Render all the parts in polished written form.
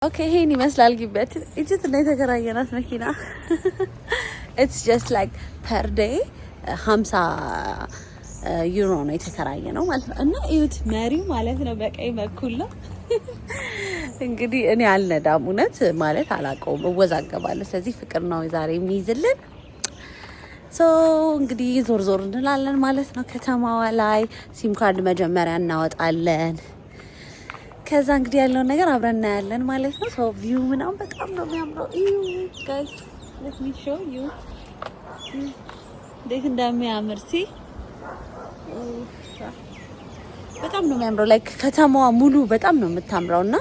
Okay, ይሄን ይመስላል ግቢያት እጅት ነው የተከራየናት መኪና it's just like per day 50 ዩሮ ነው የተከራየነው ማለት ነው። እና እዩት መሪው ማለት ነው በቀኝ በኩል ነው። እንግዲህ እኔ አልነዳም እውነት ማለት አላውቀውም እወዛገባለሁ። ስለዚህ ፍቅር ነው ዛሬ የሚይዝልን። ሶ እንግዲህ ዞር ዞር እንላለን ማለት ነው። ከተማዋ ላይ ሲም ካርድ መጀመሪያ እናወጣለን። ከዛ እንግዲህ ያለው ነገር አብረን እናያለን ማለት ነው። ሶ ቪው ምናምን በጣም ነው የሚያምረው። እዩ ጋይስ let me show you እንዴት እንደሚያምር ሲ በጣም ነው የሚያምረው። ላይክ ከተማዋ ሙሉ በጣም ነው የምታምረውና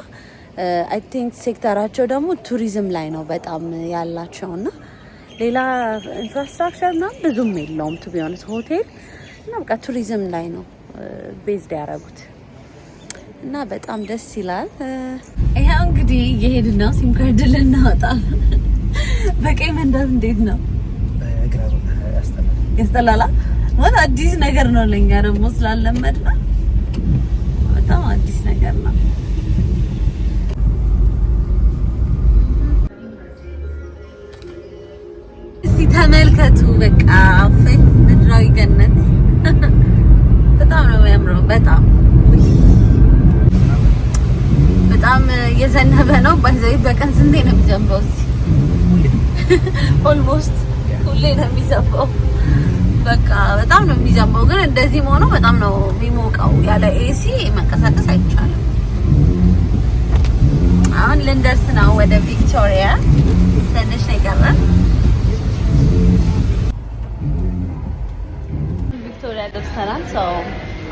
አይ ቲንክ ሴክተራቸው ደግሞ ቱሪዝም ላይ ነው በጣም ያላቸውና ሌላ ኢንፍራስትራክቸር እና ብዙም የለውም ቱ ቢ ኦነስት ሆቴል እና በቃ ቱሪዝም ላይ ነው ቤዝድ ያደረጉት እና በጣም ደስ ይላል። ይሄው እንግዲህ እየሄድን ነው ሲም ካርድ ልናወጣ። በቀኝ መንዳት እንዴት ነው? ያስጠላል። ወጥ አዲስ ነገር ነው ለኛ ደግሞ ስላለመድና በጣም አዲስ ነገር ነው። እስቲ ተመልከቱ በቃ ምድራዊ ገነት በጣም ነው የሚያምረው። በጣም የዘነበ ነው። ባይዘይ በቀን ስንቴ ነው የሚዘንበው? ኦልሞስት ሁሌ ነው የሚዘንበው። በቃ በጣም ነው የሚዘንበው። ግን እንደዚህ ሆኖ በጣም ነው የሚሞቀው። ያለ ኤሲ መንቀሳቀስ አይቻልም። አሁን ልንደርስ ነው ወደ ቪክቶሪያ። ትንሽ ነው የቀረን። ቪክቶሪያ ደርሰናል። ሰው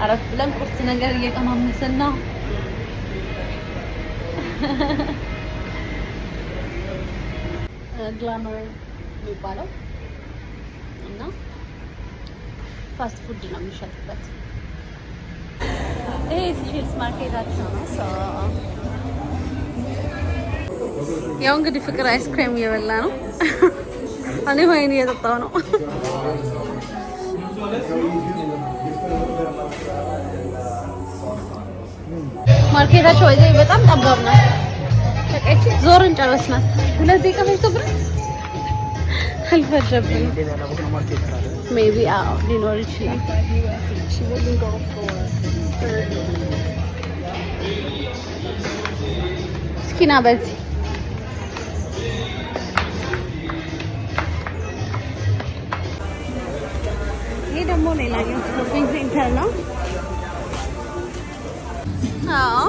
አረፍ ብለን ቁርስ ነገር እየቀማመስን ነው። ግላመር የሚባለው እና ፋስት ፉድ ነው የሚሸጥበት። ይሄ ሲሼልስ ማርኬታቸው ነው። ያው እንግዲህ ፍቅር አይስክሬም እየበላ ነው። እኔ ወይን እየጠጣሁ ነው። ማርኬታቸው ወይዘይ በጣም ጠባብ ነው። ተቀጭ ዞርን ጨረስናት። ሁለት ደቂቃ ፈጅቶብን አልፈጀብንም። ሜቢ አዎ ሊኖር ይችላል። እስኪና በዚህ ይሄ ደግሞ ሌላኛው ሾፒንግ ሴንተር ነው። አዎ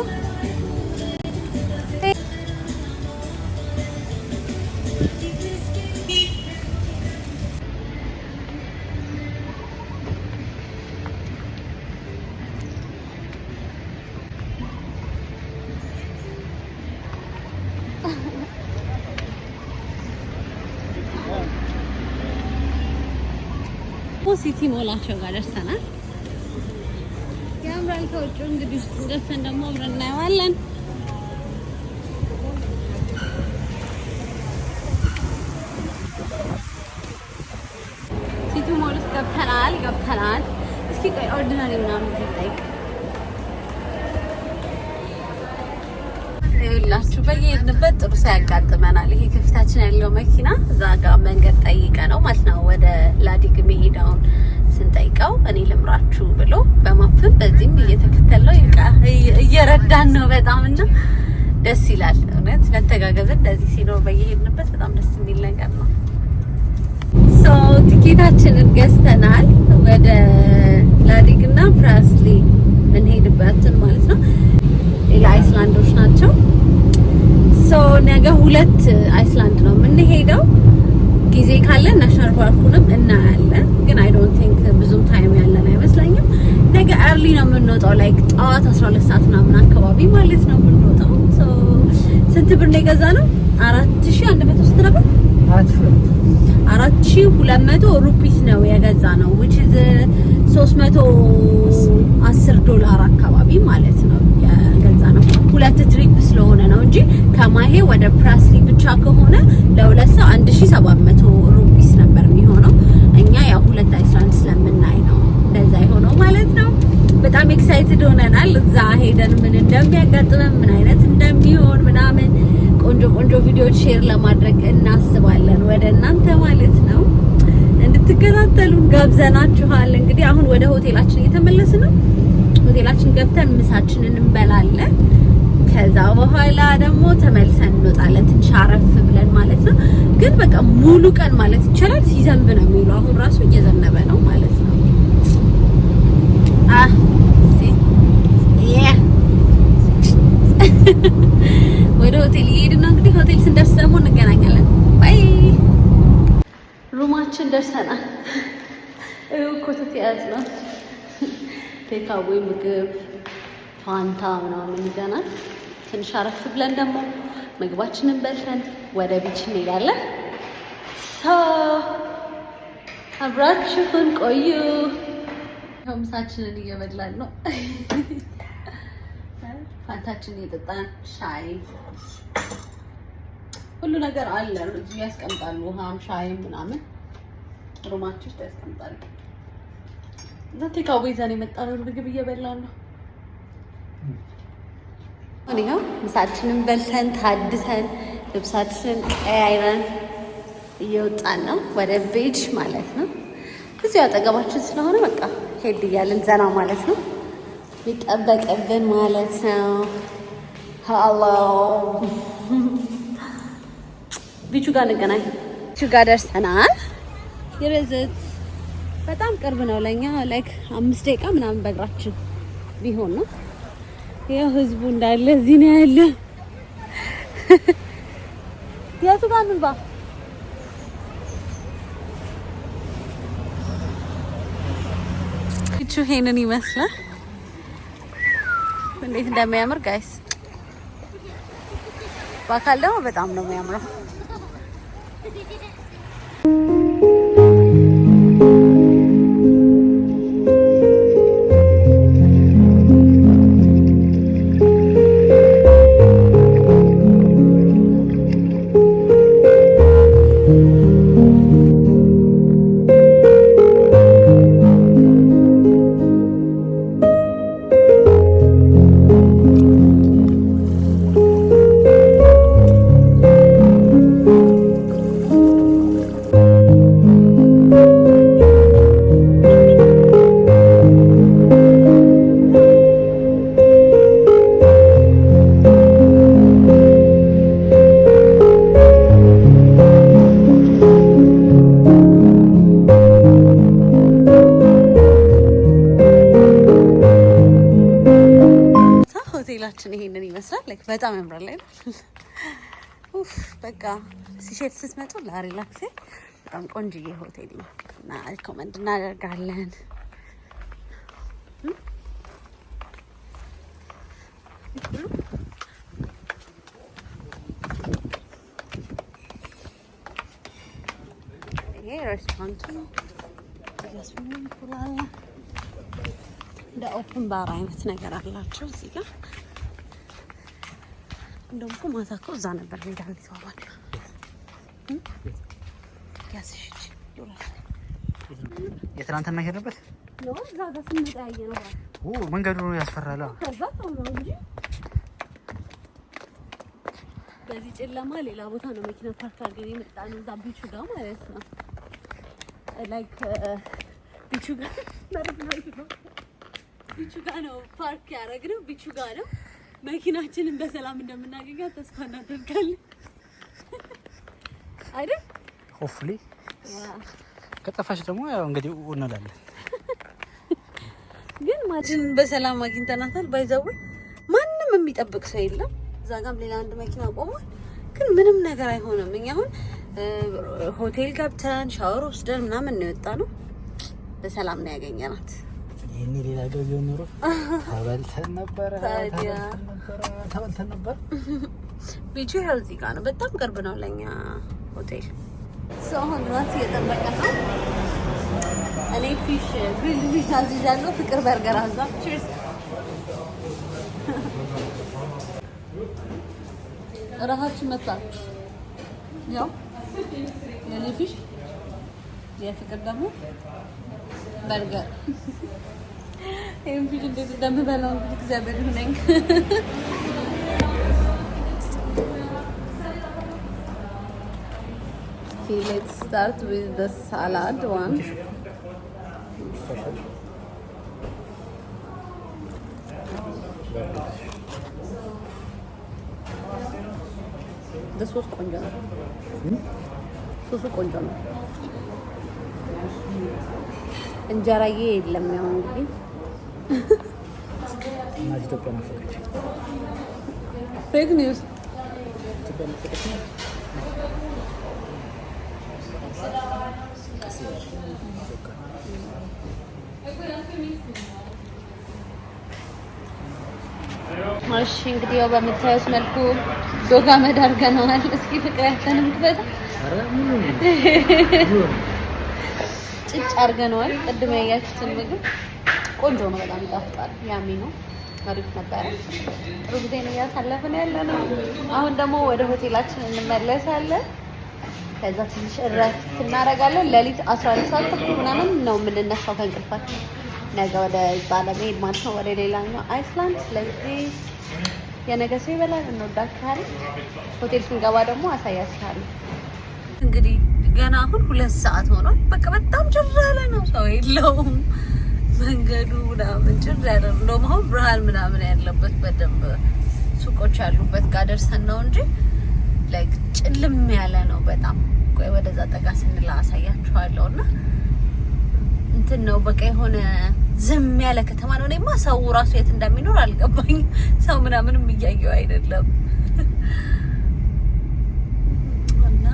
ሲቲ ሞላቸው ጋር ደርሰናል። ያምራል። ከውጭ እንግዲህ ውስጥ ደርሰን ደግሞ አብረን እናየዋለን። ሲቲ ሞል ውስጥ ገብተናል። እስኪ ቆይ ኦርዲናሪ ምናምን ዝጠይቅ ይላችሁ በየሄድንበት ጥሩ ሳያጋጥመናል። ይሄ ከፊታችን ያለው መኪና እዛ ጋር መንገድ ጠይቀ ነው ማለት ነው ወደ ላዲግ መሄዳውን ስንጠይቀው እኔ ልምራችሁ ብሎ በማፕም በዚህም እየተከተለው እየረዳን ነው በጣም እና ደስ ይላል። እውነት መተጋገዝ እንደዚህ ሲኖር በየሄድንበት በጣም ደስ የሚል ነገር ነው። ሶ ቲኬታችንን ገዝተናል ወደ ላዲግና ፕራስሊ እንሄድበትን ማለት ነው። ሌላ አይስላንዶች ናቸው። ሶ ነገ ሁለት አይስላንድ ነው የምንሄደው። ጊዜ ካለን ናሽናል ፓርኩንም እናያለን። ግን አይ ዶንት ቲንክ ብዙም ታይም ያለን አይመስለኝም። ነገ አርሊ ነው የምንወጣው። ላይክ ጠዋት 12 ሰዓት ምናምን አካባቢ ማለት ነው የምንወጣው። ሶ ስንት ብር ነው የገዛነው? 4100 ስንት ነበር? 4200 ሩፒስ ነው የገዛነው which is $310 አካባቢ ማለት ነው የገዛነው። ሁለት ትሪፕ ስለሆነ ነው እንጂ ከማሄ ወደ ፕራስሊ ብቻ ከሆነ ለሁለት ሰው 1700 ሩፒስ ነበር የሚሆነው። እኛ ያው ሁለት አይስላንድ ስለምናይ ነው እንደዛ የሆነው ማለት ነው። በጣም ኤክሳይትድ ሆነናል። እዛ ሄደን ምን እንደሚያጋጥመን ምን አይነት እንደሚሆን ምናምን ቆንጆ ቪዲዮዎች ሼር ለማድረግ እናስባለን ወደ እናንተ ማለት ነው። እንድትከታተሉን ጋብዘናችኋል። እንግዲህ አሁን ወደ ሆቴላችን እየተመለስን ነው። ሆቴላችን ገብተን ምሳችንን እንበላለን። ከዛ በኋላ ደግሞ ተመልሰን እንወጣለን ትንሽ አረፍ ብለን ማለት ነው። ግን በቃ ሙሉ ቀን ማለት ይቻላል ሲዘንብ ነው የሚውለው። አሁን ራሱ እየዘነበ ነው ማለት ነው። ወደ ሆቴል እየሄድን ነው። እንግዲህ ሆቴል ስንደርስ ደግሞ እንገናኛለን። ባይ። ሩማችን ደርሰናል። ኮተት ያዝ ነው። ቴካዌይ ምግብ፣ ፋንታ ምናምን ይዘናል። ትንሽ አረፍ ብለን ደግሞ ምግባችንን በልተን ወደ ቢች እንሄዳለን። አብራችሁን ቆዩ። ምሳችንን እየበላን ነው። ፋንታችንን እየጠጣን ሻይ፣ ሁሉ ነገር አለ እዚህ ያስቀምጣሉ። ውሃም ሻይም ምናምን ሩማችን ውስጥ ያስቀምጣሉ። እና ቴካዌይ ይዘን የመጣነው ምግብ እየበላን ነው። ይኸው ምሳችንን በልተን ታድሰን ልብሳችንን ቀያይረን እየወጣን ነው ወደ ቤጅ ማለት ነው። እዚሁ አጠገባችን ስለሆነ በቃ ሄድ እያልን ዘና ማለት ነው የሚጠበቅብን ማለት ነው። ሀሎ ቢቹ ጋር እንገናኝ። ቢቹ ጋር ደርሰናል። የረዘት በጣም ቅርብ ነው ለኛ። ላይክ 5 ደቂቃ ምናምን በእግራችን ቢሆን ነው። ያው ህዝቡ እንዳለ እዚህ ነው ያለ። የቱ ጋር ምን ባ እቹ ሄንን ይመስላል። እንዴት እንደሚያምር ጋይስ፣ በአካል ደግሞ በጣም ነው የሚያምረው። ሆቴላችን ይሄንን ይመስላል። ላይክ በጣም ያምራል አይደል? ኡፍ በቃ ሲሼት ስትመጡ ለሪላክስ በጣም ቆንጆዬ ሆቴል ነው እና ሪኮመንድ እናደርጋለን። ይሄ ሬስቶራንት ነው። ያስፈልግ ይላል እንደ ኦፕን ባር አይነት ነገር አላቸው እዚህ ጋር። እንደውም እኮ ማታ እኮ እዛ ነበር ሜዳ ይተዋል። ያስሽ የትናንትና ሄደበት ነው እዛ ጋር ስንመጣ ያየነው። መንገዱ ያስፈራል። ከዛ ነው እንጂ በዚህ ጨለማ ሌላ ቦታ ነው መኪና ፓርክ አድርገን የመጣነው። እዛ ቢቹ ጋር ማለት ነው። ላይክ ቢቹ ጋር ቢቹ ጋር ነው ፓርክ ያደረግነው። ቢቹ ጋር ነው። መኪናችንን በሰላም እንደምናገኛት ተስፋ እናደርጋለን አይደል? ሆፕፉሊ ከጠፋች ደግሞ ያው እንግዲህ እንላለን። ግን ማችንን በሰላም አግኝተናታል። ባይዘው ማንም የሚጠብቅ ሰው የለም። እዛ ጋርም ሌላ አንድ መኪና ቆሟል። ግን ምንም ነገር አይሆንም። እኛ አሁን ሆቴል ገብተን ሻወር ወስደን ምናምን ነው የወጣነው። በሰላም ነው ያገኘናት። ይሄኔ ሌላ ገብ ቢሆን ኖሮ ተበልተን ነበር። ቢቹ እዚህ ጋር ነው። በጣም ቅርብ ነው ለኛ ሆቴል። አሁን ራስ እየጠበቀን ነው። እኔ ፊሽ ግሪል ፊሽ አዝዣለሁ። ፍቅር በርገር አዛ። ቺርስ። እራሳችን መጣን። ያው የኔ ፊሽ የፍቅር ደግሞ በርገር። ይሄን ፊሽ እንዴት እንደምበላው እንግዲህ እግዚአብሔር ይሁነኝ። Okay, let's start with the salad one. The sauce ቆንጆ ነው። ሶሱ ቆንጆ ነው። እንጀራዬ የለም ያው እንግዲህ ኢትዮጵያ ነው ፈቀች ፌክ ኒውስ እሺ እንግዲህ ያው በምታዩት መልኩ ዶጋ መዳርገናል። እስኪ ፍቅር ያተንም ክፈታ ጭጭ አድርገነዋል። ቅድም ያያችሁትን ምግብ ቆንጆ ነው፣ በጣም ይጣፍጣል። ያሚ ነው፣ አሪፍ ነበረ። ጥሩ ጊዜ ነው እያሳለፍን ያለነው። አሁን ደግሞ ወደ ሆቴላችን እንመለሳለን። ከዛ ትንሽ እረፍት እናደርጋለን። ሌሊት 12 ሰዓት ተኩል ምናምን ነው የምንነሳው ከእንቅልፋችን ነገ ወደ እዛ ለመሄድ ማለት ነው፣ ወደ ሌላኛው አይስላንድ። ስለዚህ የነገ ሰው ይበላል። እንወዳችኋለን። ሆቴል ስንገባ ደግሞ አሳያችኋለሁ። እንግዲህ ገና አሁን 2 ሰዓት ሆኗል። በቃ በጣም ጭር ያለ ነው፣ ሰው የለውም። መንገዱ ምናምን ጭር ያለ ነው። እንደውም አሁን ብርሃን ምናምን ያለበት በደንብ ሱቆች ያሉበት ጋር ደርሰን ነው እንጂ ላይክ ጭልም ያለ ነው በጣም። ቆይ ወደዛ ጠጋ ስንላ አሳያችኋለሁ። እና እንትን ነው በቃ የሆነ ዝም ያለ ከተማ ነው። እኔማ ሰው ራሱ የት እንደሚኖር አልገባኝም። ሰው ምናምንም እያየው አይደለም። እና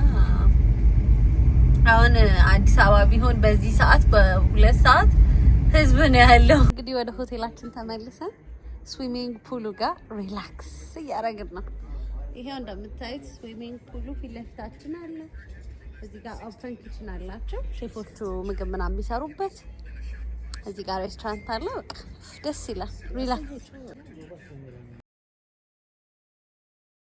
አሁን አዲስ አበባ ቢሆን በዚህ ሰዓት በ2 ሰዓት ህዝብ ነው ያለው። እንግዲህ ወደ ሆቴላችን ተመልሰን ስዊሚንግ ፑሉ ጋር ሪላክስ እያደረግን ነው። ይሄው እንደምታዩት ስዊሚንግ ፑሉ ፊት ለፊታችን አለ። እዚህ ጋር ኦፕን ኪችን አላቸው ሼፎቹ ምግብ ምናምን የሚሰሩበት። እዚህ ጋር ሬስቶራንት አለ። በቃ ደስ ይላል። ሪላክስ